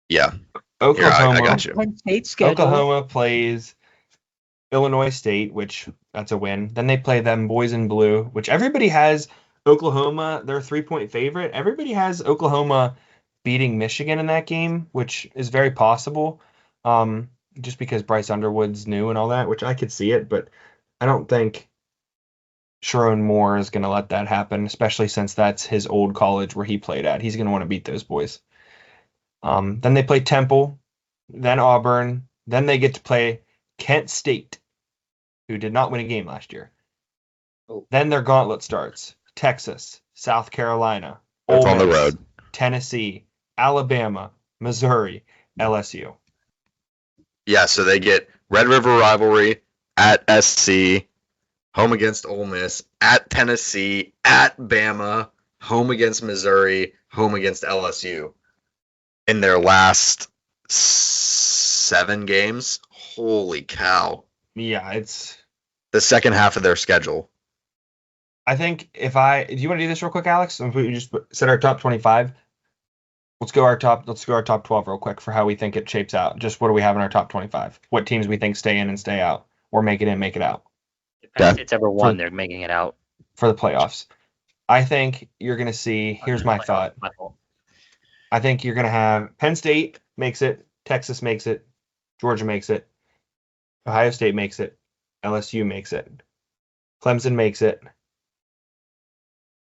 Yeah. Oklahoma, I got you. Oklahoma plays Illinois State, which that's a win. Then they play them Boys in Blue, which everybody has Oklahoma, they're a 3-point favorite. Everybody has Oklahoma beating Michigan in that game, which is very possible. Just because Bryce Underwood's new and all that, which I could see it, but I don't think Sharon Moore is going to let that happen, especially since that's his old college where he played at. He's going to want to beat those boys. Then they play Temple, then Auburn, then they get to play Kent State, who did not win a game last year. Then their gauntlet starts. Texas, South Carolina, Ole on the Miss, road. Tennessee, Alabama, Missouri, LSU. Yeah, so they get Red River rivalry at SC, home against Ole Miss, at Tennessee, at Bama, home against Missouri, home against LSU. In their last 7 games, holy cow. Yeah, it's the second half of their schedule. I think do you want to do this real quick, Alex? If we just set our top 25. Let's go our top 12 real quick for how we think it shapes out. Just what do we have in our top 25? What teams we think stay in and stay out, or make it in, make it out? If it's ever one, they're making it out for the playoffs. I think you're going to see, here's my thought. I think you're going to have Penn State makes it, Texas makes it, Georgia makes it, Ohio State makes it, LSU makes it, Clemson makes it,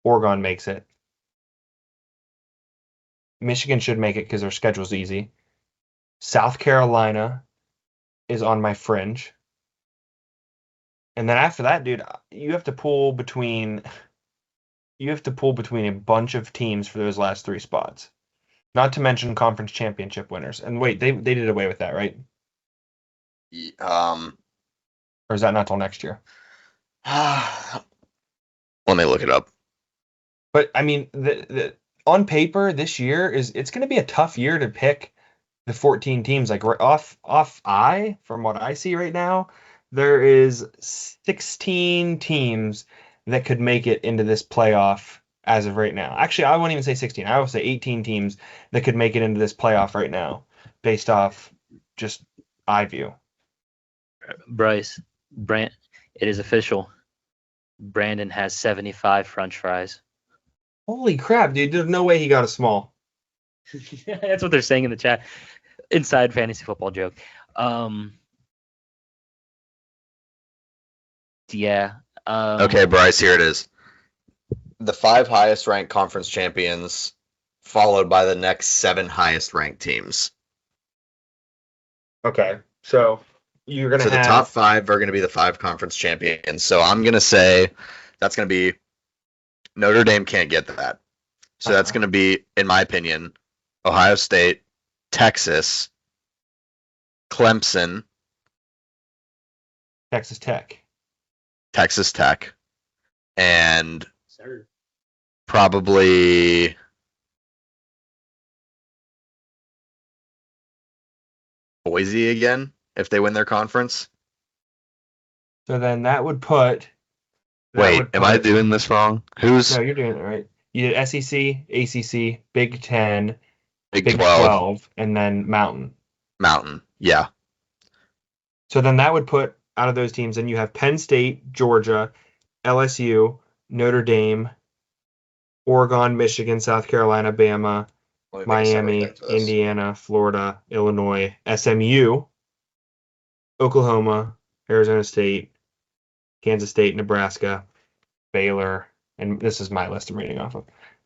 Oregon makes it. Michigan should make it because their schedule's easy. South Carolina is on my fringe. And then after that, dude, you have to pull between a bunch of teams for those last 3 spots. Not to mention conference championship winners. And wait, they did away with that, right? Or is that not till next year? Let me look it up. But I mean, the on paper this year it's going to be a tough year to pick the 14 teams. Like, we're from what I see right now, there is 16 teams that could make it into this playoff as of right now. Actually, I won't even say 16. I would say 18 teams that could make it into this playoff right now, based off just eye view. Bryce, it is official. Brandon has 75 French fries. Holy crap, dude! There's no way he got a small. That's what they're saying in the chat. Inside fantasy football joke. Yeah. Okay, Bryce, here it is. The 5 highest ranked conference champions, followed by the next 7 highest ranked teams. Okay, so you're gonna So the have top 5 are going to be the 5 conference champions. So I'm going to say that's going to be Notre Dame can't get that. So that's going to be, in my opinion, Ohio State, Texas, Clemson, Texas Tech. Texas Tech, and Sir. probably Boise again if they win their conference. So then that would put. Wait, am I doing this wrong? Who's No, you're doing it right. You did SEC, ACC, Big 10, Big Big 12, and then Mountain. Mountain? Yeah. So then that would put out of those teams, and you have Penn State, Georgia, LSU, Notre Dame, Oregon, Michigan, South Carolina, Bama, Miami, Indiana, Florida, Illinois, SMU, Oklahoma, Arizona State, Kansas State, Nebraska, Baylor, and this is my list I'm reading off of,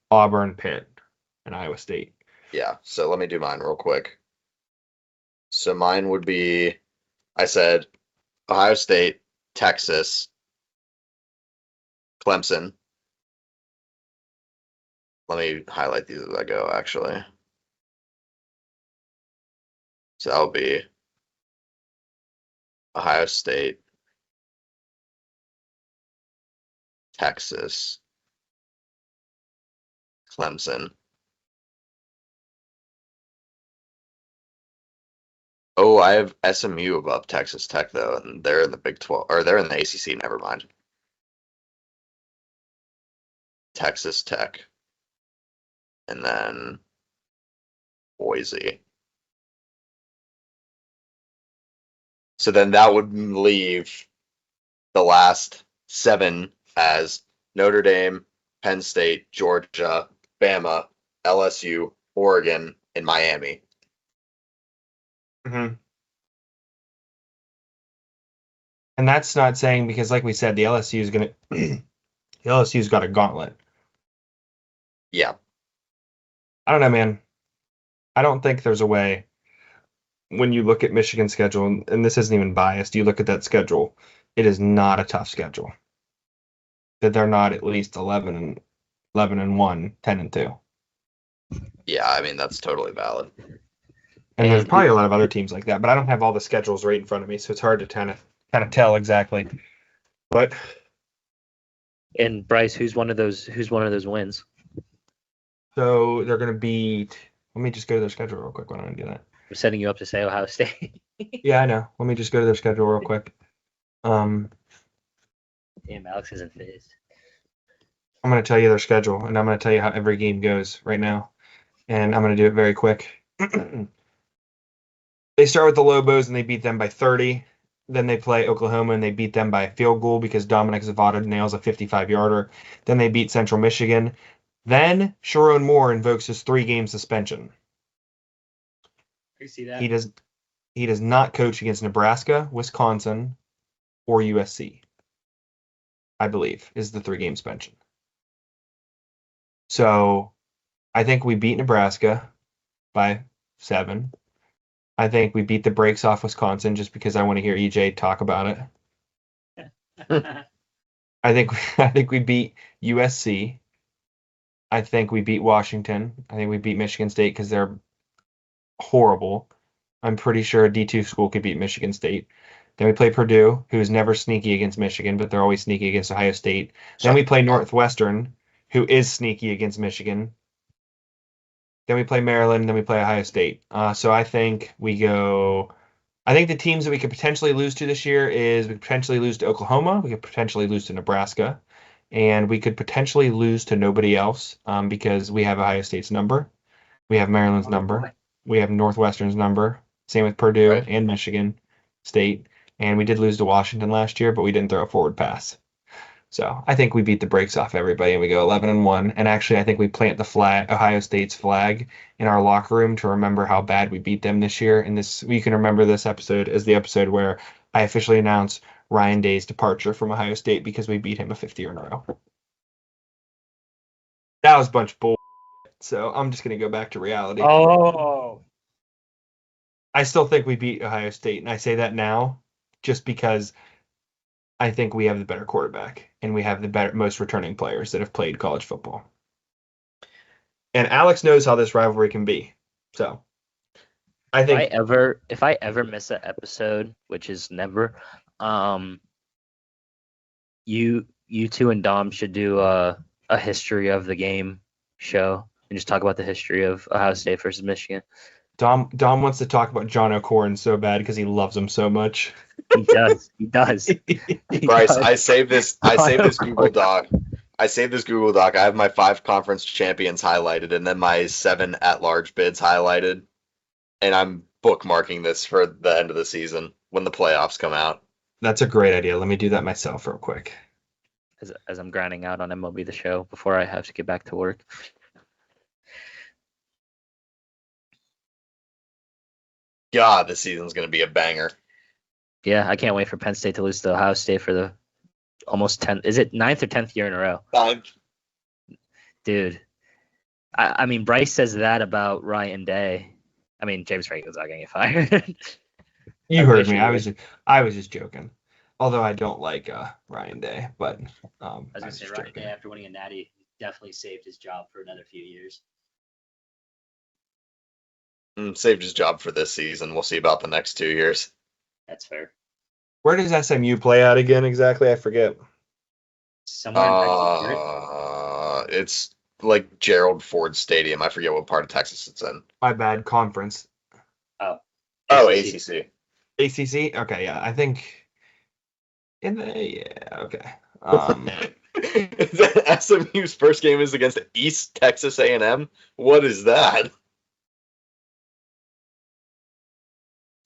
Auburn, Pitt, and Iowa State. Yeah, so let me do mine real quick. So mine would be, I said, Ohio State, Texas, Clemson. Let me highlight these as I go, actually. So that would be Ohio State, Texas, Clemson. Oh, I have SMU above Texas Tech though, and they're in the Big 12, or they're in the ACC. Never mind. Texas Tech, and then Boise. So then that would leave the last 7 as Notre Dame, Penn State, Georgia, Bama, LSU, Oregon, and Miami. Mm-hmm. And that's not saying, because like we said, the LSU is gonna the LSU's got a gauntlet. Yeah. I don't know, man. I don't think there's a way when you look at Michigan's schedule, and this isn't even biased, you look at that schedule, it is not a tough schedule. That they're not at least 11-1, 10-2. Yeah, I mean that's totally valid. And there's probably a lot of other teams like that, but I don't have all the schedules right in front of me, so it's hard to kind of tell exactly. But And Bryce, who's one of those wins? so they're gonna beat. Let me just go to their schedule real quick. Why don't I do that? I'm setting you up to say Ohio State. Yeah, I know. Let me just go to their schedule real quick. Damn, Alex isn't fit. I'm gonna tell you their schedule, and I'm gonna tell you how every game goes right now, and I'm gonna do it very quick. They start with the Lobos and they beat them by 30. Then they play Oklahoma and they beat them by a field goal because Dominic Zavada nails a 55-yarder. Then they beat Central Michigan. Then Sharon Moore invokes his 3-game suspension. You see that? He does not coach against Nebraska, Wisconsin, or USC. I believe is the 3-game suspension. So I think we beat Nebraska by 7. I think we beat the brakes off Wisconsin just because I want to hear EJ talk about it. I think we beat USC. I think we beat Washington. I think we beat Michigan State because they're horrible. I'm pretty sure a D2 school could beat Michigan State. Then we play Purdue, who is never sneaky against Michigan, but they're always sneaky against Ohio State. Then we play Northwestern, who is sneaky against Michigan. Then we play Maryland, then we play Ohio State. So I think we go. I think the teams that we could potentially lose to this year is we could potentially lose to Oklahoma, we could potentially lose to Nebraska, and we could potentially lose to nobody else because we have Ohio State's number, we have Maryland's number, we have Northwestern's number. Same with Purdue and Michigan State, and we did lose to Washington last year, but we didn't throw a forward pass. So I think we beat the brakes off everybody and we go 11-1. And actually, I think we plant the flag, Ohio State's flag, in our locker room to remember how bad we beat them this year. And this, you can remember this episode as the episode where I officially announce Ryan Day's departure from Ohio State because we beat him a 5th year in a row. That was a bunch of bull. So I'm just gonna go back to reality. Oh, I still think we beat Ohio State, and I say that now just because I think we have the better quarterback and we have the most returning players that have played college football. And Alex knows how this rivalry can be. So I think if I ever miss an episode, which is never, you two and Dom should do a history of the game show and just talk about the history of Ohio State versus Michigan. Dom wants to talk about John O'Corn so bad because he loves him so much. He does. He does. Bryce, I saved this Google Doc. I saved this Google Doc. I have my 5 conference champions highlighted and then my 7 at-large bids highlighted. And I'm bookmarking this for the end of the season when the playoffs come out. That's a great idea. Let me do that myself real quick. As I'm grinding out on MLB The Show before I have to get back to work. God, this season's going to be a banger. Yeah, I can't wait for Penn State to lose to Ohio State for the almost 10th. Is it 9th or 10th year in a row? 9th. Dude. I mean, Bryce says that about Ryan Day. I mean, James Franklin's not going to get fired. You heard me. I was just joking. Although I don't like Ryan Day, but I was going to say Ryan Day, after winning a natty, definitely saved his job for another few years. Saved his job for this season. We'll see about the next 2 years. That's fair. Where does SMU play out again exactly? I forget. Somewhere in Texas, it's like Gerald Ford Stadium. I forget what part of Texas it's in. My bad. Conference. Oh, ACC. ACC? Okay, yeah. I think okay. SMU's first game is against East Texas A&M. What is that?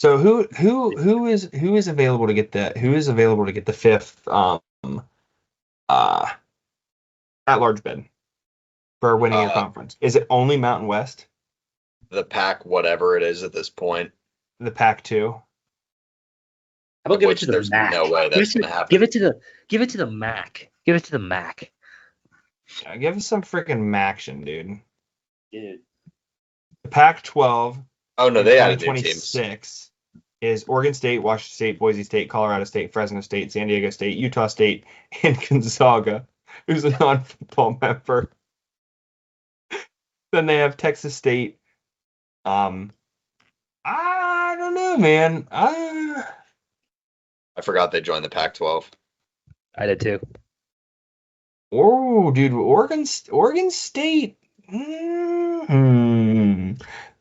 So who is available to get the 5th at-large bid for winning your conference? Is it only Mountain West? The Pac, whatever it is at this point. The Pac-2? How about give it to the there's MAC? No way that's gonna happen. Give it to the MAC. Give it to the MAC. Yeah, give us some freaking Maction, dude. Dude. The Pac-12. Oh no, they added new teams. 2026 is Oregon State, Washington State, Boise State, Colorado State, Fresno State, San Diego State, Utah State, and Gonzaga, who's a non-football member. Then they have Texas State. I don't know, man. I forgot they joined the Pac-12. I did too. Oh, dude, Oregon State.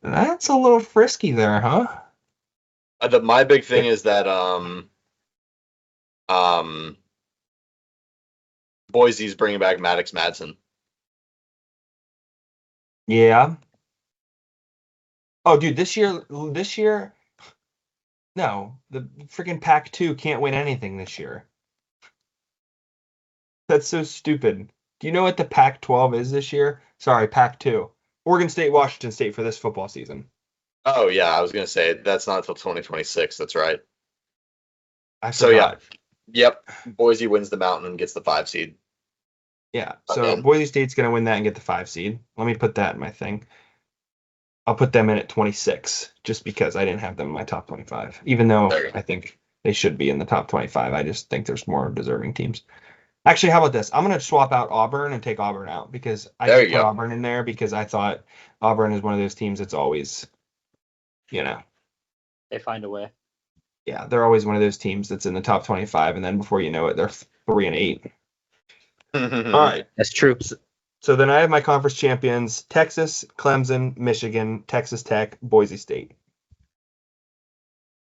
That's a little frisky there, huh? My big thing is that Boise's bringing back Maddox Madsen. Yeah. Oh, dude, this year, no, the freaking Pac-2 can't win anything this year. That's so stupid. Do you know what the Pac-12 is this year? Sorry, Pac-2. Oregon State, Washington State for this football season. Oh, yeah, I was going to say, that's not until 2026. That's right. So, yeah. Yep, Boise wins the Mountain and gets the 5 seed. Yeah, so Boise State's going to win that and get the 5 seed. Let me put that in my thing. I'll put them in at 26 just because I didn't have them in my top 25. Even though I think they should be in the top 25. I just think there's more deserving teams. Actually, how about this? I'm going to swap out Auburn and take Auburn out because I put Auburn in there because I thought Auburn is one of those teams that's always, They find a way. Yeah, they're always one of those teams that's in the top 25, and then before you know it, they're 3-8. All right. That's true. So then I have my conference champions: Texas, Clemson, Michigan, Texas Tech, Boise State.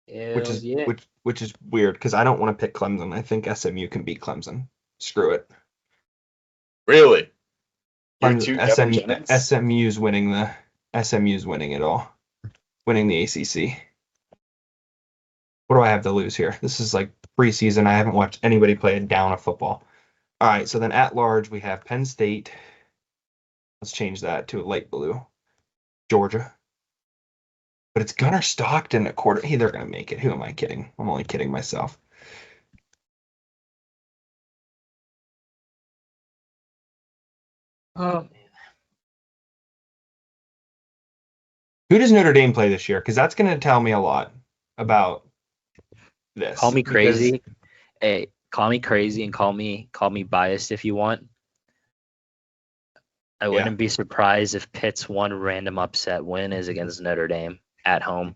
Which is weird because I don't want to pick Clemson. I think SMU can beat Clemson. Screw it. Really? SMU's winning it all. Winning the ACC. What do I have to lose here? This is like preseason. I haven't watched anybody play a down of football. All right, so then at large we have Penn State. Let's change that to a light blue. Georgia. But it's Gunnar Stockton at quarter. Hey, they're going to make it. Who am I kidding? I'm only kidding myself. Oh, man. Who does Notre Dame play this year? Because that's going to tell me a lot about this. Call me crazy. Hey, call me crazy and call me biased if you want. I wouldn't be surprised if Pitt's one random upset win is against Notre Dame at home.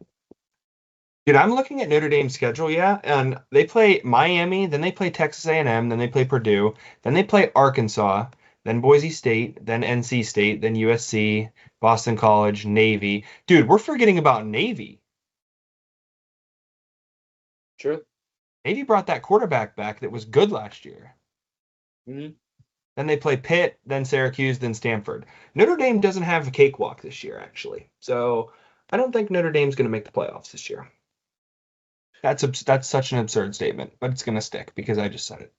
Dude, I'm looking at Notre Dame's schedule, and they play Miami, then they play Texas A&M, then they play Purdue, then they play Arkansas, then Boise State, then NC State, then USC, Boston College, Navy. Dude, we're forgetting about Navy. True. Navy brought that quarterback back that was good last year. Mm-hmm. Then they play Pitt, then Syracuse, then Stanford. Notre Dame doesn't have a cakewalk this year, actually. So I don't think Notre Dame's going to make the playoffs this year. That's such an absurd statement, but it's going to stick because I just said it.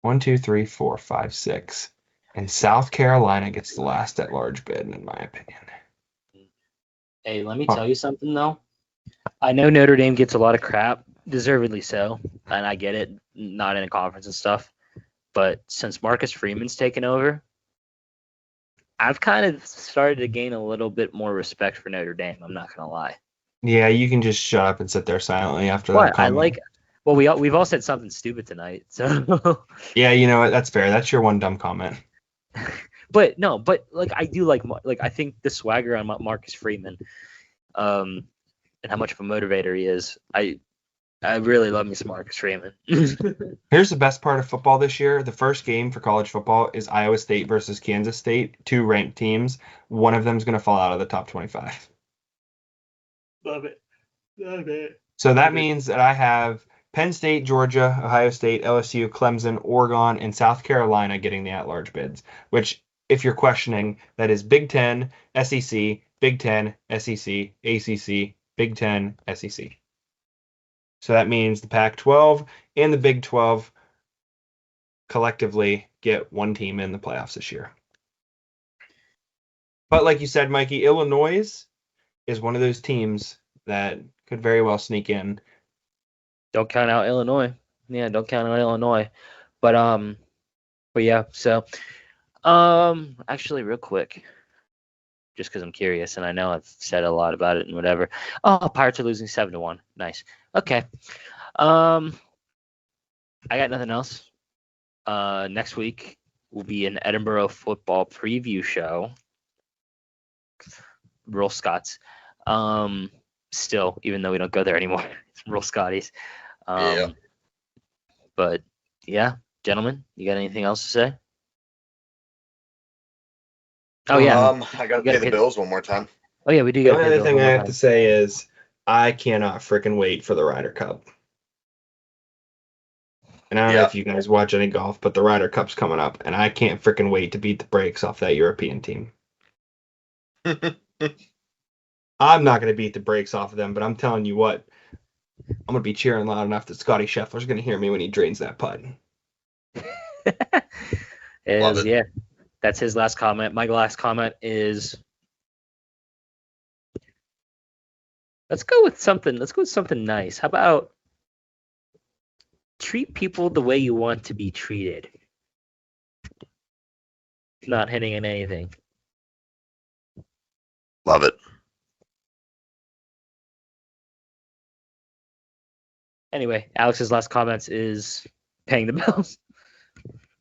1, 2, 3, 4, 5, 6. And South Carolina gets the last at-large bid, in my opinion. Hey, let me tell you something, though. I know Notre Dame gets a lot of crap, deservedly so, and I get it, not in a conference and stuff. But since Marcus Freeman's taken over, I've kind of started to gain a little bit more respect for Notre Dame. I'm not going to lie. Yeah, you can just shut up and sit there silently after that comment. We've all said something stupid tonight, so. Yeah, you know what? That's fair. That's your one dumb comment. But I do I think the swagger on Marcus Freeman, and how much of a motivator he is. I really love me some Marcus Freeman. Here's the best part of football this year. The first game for college football is Iowa State versus Kansas State, 2 ranked teams. One of them is going to fall out of the top 25. Love it. So that means that I have Penn State, Georgia, Ohio State, LSU, Clemson, Oregon, and South Carolina getting the at-large bids, which, if you're questioning, that is Big Ten, SEC, Big Ten, SEC, ACC, Big Ten, SEC. So that means the Pac-12 and the Big 12 collectively get one team in the playoffs this year. But like you said, Mikey, Illinois is one of those teams that could very well sneak in. Don't count out Illinois. Yeah, don't count out Illinois. But yeah, so actually real quick, just because I'm curious and I know I've said a lot about it and whatever. Oh, Pirates are losing 7-1. Nice. Okay. I got nothing else. Next week will be an Edinburgh football preview show. Rural Scots. Still, even though we don't go there anymore, it's Rural Scotties. Yeah. But yeah, gentlemen, you got anything else to say? Oh yeah. I gotta pay the bills one more time. Oh yeah, we do. The only other thing I have to say is I cannot freaking wait for the Ryder Cup. And I don't know if you guys watch any golf, but the Ryder Cup's coming up, and I can't freaking wait to beat the brakes off that European team. I'm not going to beat the brakes off of them, but I'm telling you what, I'm going to be cheering loud enough that Scotty Scheffler's going to hear me when he drains that putt. Yeah, that's his last comment. My last comment is, let's go with something nice. How about treat people the way you want to be treated? Not hitting on anything. Love it. Anyway, Alex's last comments is paying the bills.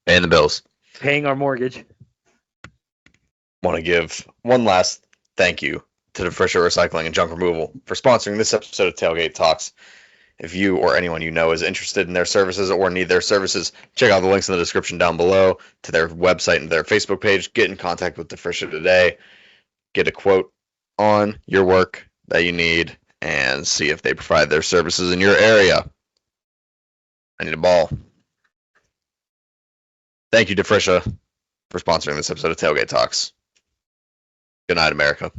Paying the bills. Paying our mortgage. Want to give one last thank you to Defrisha Recycling and Junk Removal for sponsoring this episode of Tailgate Talks. If you or anyone you know is interested in their services or need their services, check out the links in the description down below to their website and their Facebook page. Get in contact with Defrisha today. Get a quote on your work that you need and see if they provide their services in your area. I need a ball. Thank you, Defrisha, for sponsoring this episode of Tailgate Talks. Good night, America.